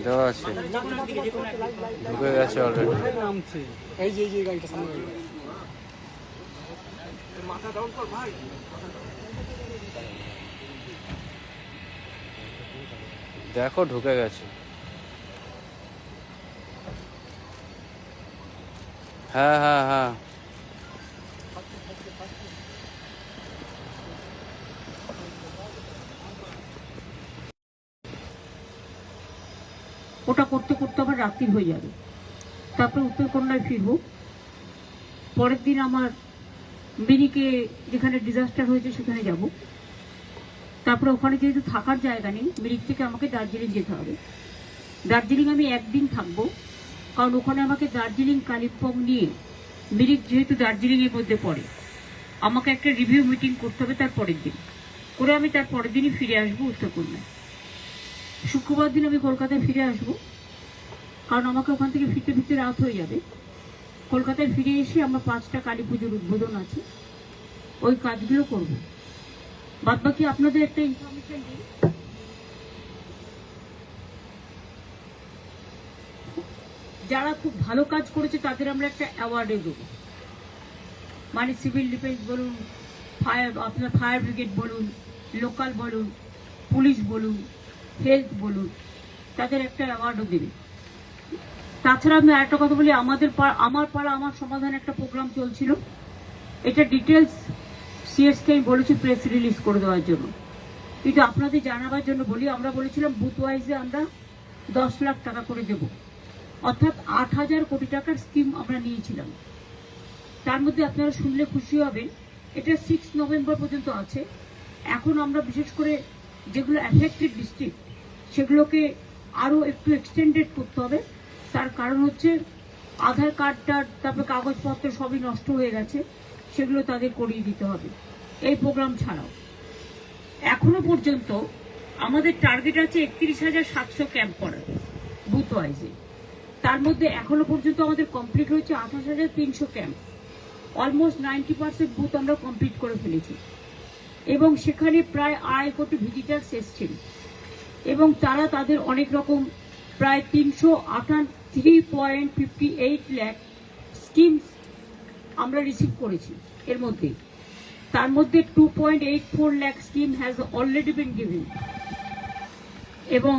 দেওয়া আছে, ঢুকে গেছে অলরেডি। দেখো ঢুকে গেছে। হ্যাঁ হ্যাঁ হ্যাঁ, ওটা করতে করতে আবার রাত্রি হয়ে যাবে। তারপরে উত্তরকন্যায় ফিরবো। পরের দিন আমার মিরিকে যেখানে ডিজাস্টার হয়েছে সেখানে যাব। তারপরে ওখানে যেহেতু থাকার জায়গা নেই, মিরিক থেকে আমাকে দার্জিলিং যেতে হবে। দার্জিলিং আমি একদিন থাকবো, কারণ ওখানে আমাকে দার্জিলিং কালিম্পং নিয়ে, মিরিক যেহেতু দার্জিলিংয়ের মধ্যে পড়ে, আমাকে একটা রিভিউ মিটিং করতে হবে তার পরের দিন করে। আমি তার পরের দিনই ফিরে আসবো উত্তরকন্যায়। শুক্রবার দিন আমি কলকাতায় ফিরে আসবো, কারণ আমাকে ওখান থেকে ফিরতে ফিরতে রাত হয়ে যাবে। কলকাতায় ফিরে এসে আমার 5টা কালী পুজোর উদ্বোধন আছে, ওই কাজগুলো করব। বাদ বাকি আপনাদের একটা ইনফরমেশন দিই, যারা খুব ভালো কাজ করেছে তাদের আমরা একটা অ্যাওয়ার্ডে দেবো। মানে সিভিল ডিফেন্স বলুন, আপনার ফায়ার ব্রিগেড বলুন, লোকাল বলুন, পুলিশ বলুন, হেলথ বলুন, তাদের একটা অ্যাওয়ার্ডও দেবে। তাছাড়া আমি আরেকটা কথা বলি, আমার পাড়া আমার সমাধান একটা প্রোগ্রাম চলছিল। এটা ডিটেলস সিএসকে আমি বলেছি প্রেস রিলিজ করে দেওয়ার জন্য, কিন্তু আপনাদের জানাবার জন্য বলি, আমরা বলেছিলাম বুথ ওয়াইজে আমরা 10 লাখ টাকা করে দেব, অর্থাৎ 8,000 কোটি টাকার স্কিম আমরা নিয়েছিলাম। তার মধ্যে আপনারা শুনলে খুশি হবেন, এটা 6 নভেম্বর পর্যন্ত আছে। এখন আমরা বিশেষ করে যেগুলো অ্যাফেক্টেড ডিস্ট্রিক্ট সেগুলোকে আরও একটু এক্সটেন্ডেড করতে হবে। তার কারণ হচ্ছে আধার কার্ডটা, তারপরে কাগজপত্র সবই নষ্ট হয়ে গেছে, সেগুলো তাদের করিয়ে দিতে হবে। এই প্রোগ্রাম ছাড়াও এখনো পর্যন্ত আমাদের টার্গেট আছে 31,700 ক্যাম্প করার বুথ ওয়াইজে। তার মধ্যে এখনো পর্যন্ত আমাদের কমপ্লিট হয়েছে 28,300 ক্যাম্প। অলমোস্ট 90% বুথ আমরা কমপ্লিট করে ফেলেছি, এবং সেখানে প্রায় 2.5 কোটি ভিজিটার্স এসছেন, এবং তারা তাদের অনেক রকম প্রায় 383.58 লাখ স্কিমস আমরা রিসিভ করেছি। এর মধ্যে তার মধ্যে 2.84 lakh scheme has already been given, এবং